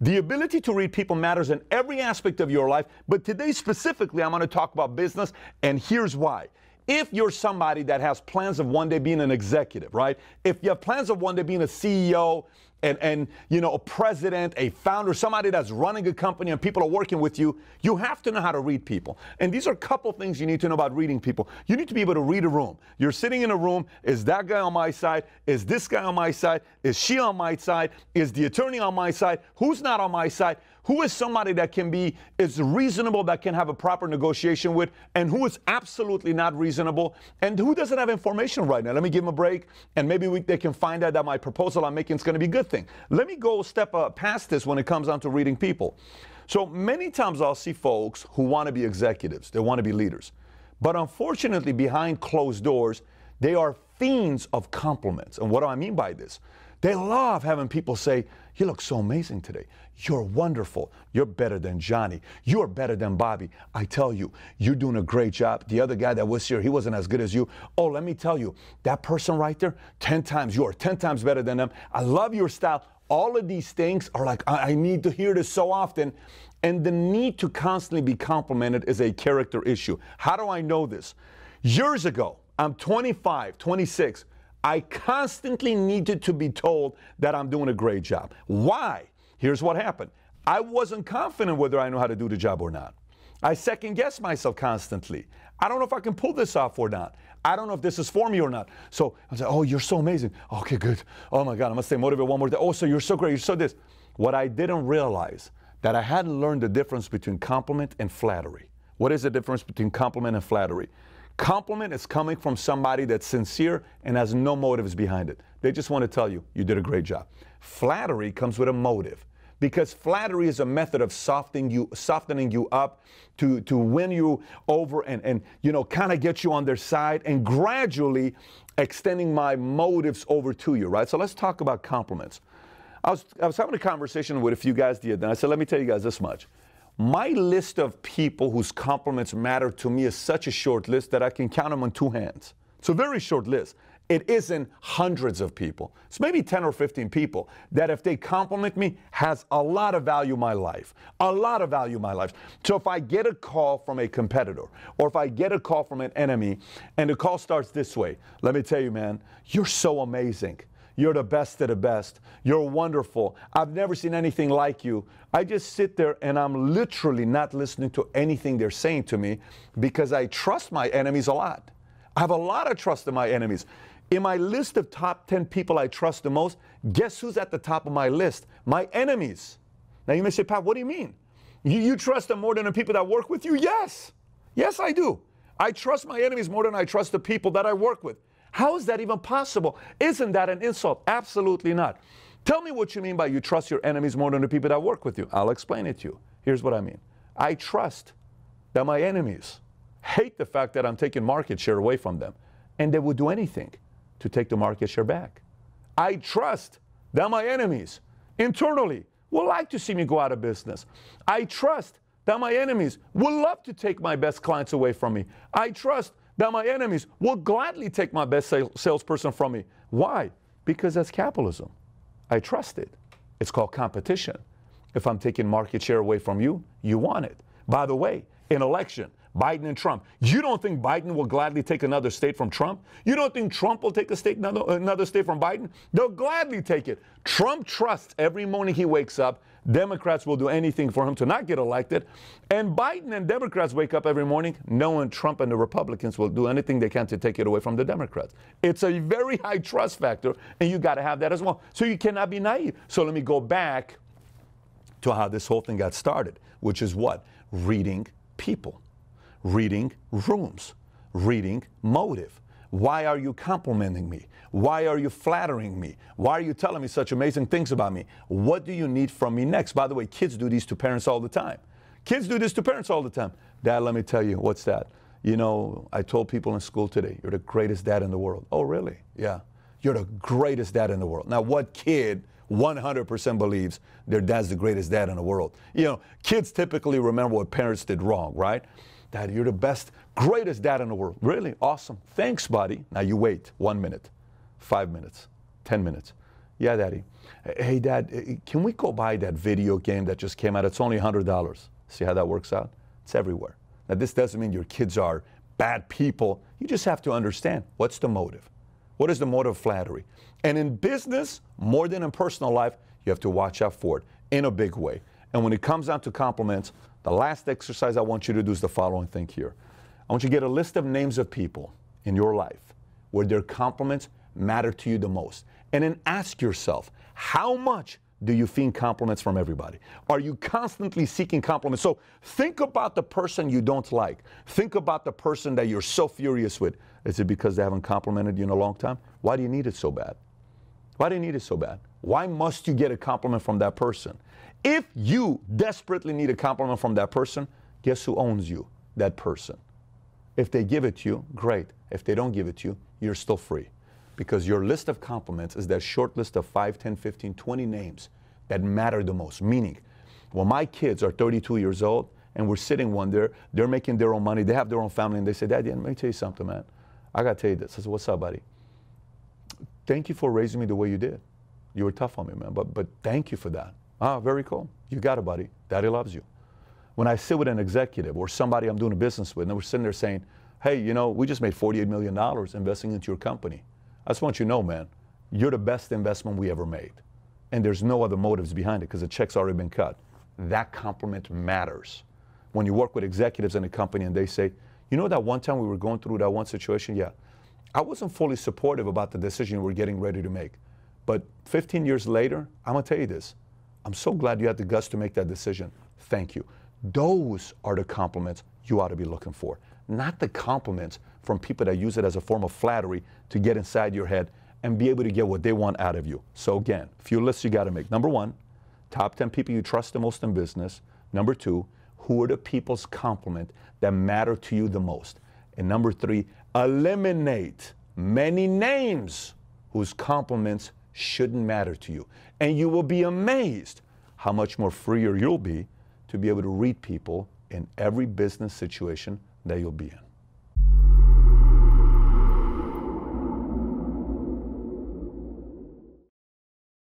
The ability to read people matters in every aspect of your life, but today specifically, I'm going to talk about business, and here's why. If you're somebody that has plans of one day being an executive, right? If you have plans of one day being a CEO and you know, a president, a founder, somebody that's running a company and people are working with you, you have to know how to read people. And these are a couple things you need to know about reading people. You need to be able to read a room. You're sitting in a room. Is that guy on my side? Is this guy on my side? Is she on my side? Is the attorney on my side? Who's not on my side? Who is somebody that is reasonable, that can have a proper negotiation with, and who is absolutely not reasonable, and who doesn't have information right now? Let me give them a break, and maybe they can find out that my proposal I'm making is going to be a good thing. Let me go a step past this when it comes down to reading people. So many times I'll see folks who want to be executives. They want to be leaders. But unfortunately, behind closed doors, they are fiends of compliments. And what do I mean by this? They love having people say, "You look so amazing today. You're wonderful. You're better than Johnny. You're better than Bobby. I tell you, you're doing a great job. The other guy that was here, he wasn't as good as you. Oh, let me tell you, that person right there, 10 times, you're 10 times better than them. I love your style." All of these things are like, I need to hear this so often. And the need to constantly be complimented is a character issue. How do I know this? Years ago, I'm 25, 26. I constantly needed to be told that I'm doing a great job. Why? Here's what happened. I wasn't confident whether I know how to do the job or not. I second-guessed myself constantly. I don't know if I can pull this off or not. I don't know if this is for me or not. So I was like, "Oh, you're so amazing." Okay, good. Oh my God, I'm gonna stay motivated one more day. "Oh, so you're so great, you're so this." What I didn't realize, that I hadn't learned the difference between compliment and flattery. What is the difference between compliment and flattery? Compliment is coming from somebody that's sincere and has no motives behind it. They just want to tell you, you did a great job. Flattery comes with a motive, because flattery is a method of softening you up to win you over and you know, kind of get you on their side and gradually extending my motives over to you, right? So let's talk about compliments. I was having a conversation with a few guys the other day, and I said, let me tell you guys this much. My list of people whose compliments matter to me is such a short list that I can count them on two hands. It's a very short list. It isn't hundreds of people. It's maybe 10 or 15 people that if they compliment me, has a lot of value in my life. A lot of value in my life. So if I get a call from a competitor, or if I get a call from an enemy, and the call starts this way, "Let me tell you, man, you're so amazing. You're the best of the best. You're wonderful. I've never seen anything like you." I just sit there and I'm literally not listening to anything they're saying to me, because I trust my enemies a lot. I have a lot of trust in my enemies. In my list of top 10 people I trust the most, guess who's at the top of my list? My enemies. Now you may say, "Pat, what do you mean? You trust them more than the people that work with you?" Yes. Yes, I do. I trust my enemies more than I trust the people that I work with. How is that even possible? Isn't that an insult? Absolutely not. Tell me what you mean by you trust your enemies more than the people that work with you. I'll explain it to you. Here's what I mean. I trust that my enemies hate the fact that I'm taking market share away from them, and they would do anything to take the market share back. I trust that my enemies internally will like to see me go out of business. I trust that my enemies will love to take my best clients away from me. I trust that my enemies will gladly take my best salesperson from me. Why? Because that's capitalism. I trust it. It's called competition. If I'm taking market share away from you, you want it. By the way, in election, Biden and Trump, you don't think Biden will gladly take another state from Trump? You don't think Trump will take another state from Biden? They'll gladly take it. Trump trusts every morning he wakes up, Democrats will do anything for him to not get elected. And Biden and Democrats wake up every morning knowing Trump and the Republicans will do anything they can to take it away from the Democrats. It's a very high trust factor, and you got to have that as well. So you cannot be naive. So let me go back to how this whole thing got started, which is what? Reading people. Reading rooms, reading motive. Why are you complimenting me? Why are you flattering me? Why are you telling me such amazing things about me? What do you need from me next? By the way, kids do these to parents all the time. Kids do this to parents all the time. "Dad, let me tell you, what's that? You know, I told people in school today, you're the greatest dad in the world." "Oh, really?" "Yeah, you're the greatest dad in the world." Now, what kid 100% believes their dad's the greatest dad in the world? You know, kids typically remember what parents did wrong, right? "Dad, you're the best, greatest dad in the world." "Really? Awesome. Thanks, buddy." Now you wait 1 minute, 5 minutes, 10 minutes. Yeah, Daddy. Hey, Dad, can we go buy that video game that just came out? It's only $100. See how that works out? It's everywhere. Now, this doesn't mean your kids are bad people. You just have to understand, what's the motive? What is the motive of flattery? And in business, more than in personal life, you have to watch out for it in a big way. And when it comes down to compliments, the last exercise I want you to do is the following thing here. I want you to get a list of names of people in your life where their compliments matter to you the most. And then ask yourself, how much do you think compliments from everybody? Are you constantly seeking compliments? So think about the person you don't like. Think about the person that you're so furious with. Is it because they haven't complimented you in a long time? Why do you need it so bad? Why do you need it so bad? Why must you get a compliment from that person? If you desperately need a compliment from that person, guess who owns you? That person. If they give it to you, great. If they don't give it to you, you're still free. Because your list of compliments is that short list of 5, 10, 15, 20 names that matter the most. Meaning, when my kids are 32 years old and we're sitting one there, they're making their own money, they have their own family, and they say, Daddy, let me tell you something, man. I got to tell you this. I said, what's up, buddy? Thank you for raising me the way you did. You were tough on me, man, but thank you for that. Ah, very cool. You got it, buddy. Daddy loves you. When I sit with an executive or somebody I'm doing a business with, and we're sitting there saying, hey, you know, we just made $48 million investing into your company. I just want you to know, man, you're the best investment we ever made. And there's no other motives behind it because the check's already been cut. That compliment matters. When you work with executives in a company and they say, you know that one time we were going through that one situation? Yeah. I wasn't fully supportive about the decision we're getting ready to make. But 15 years later, I'm going to tell you this. I'm so glad you had the guts to make that decision. Thank you. Those are the compliments you ought to be looking for, not the compliments from people that use it as a form of flattery to get inside your head and be able to get what they want out of you. So again, a few lists you got to make. Number one, top 10 people you trust the most in business. Number two, who are the people's compliment that matter to you the most? And number three, eliminate many names whose compliments shouldn't matter to you. And you will be amazed how much more freer you'll be to be able to read people in every business situation that you'll be in.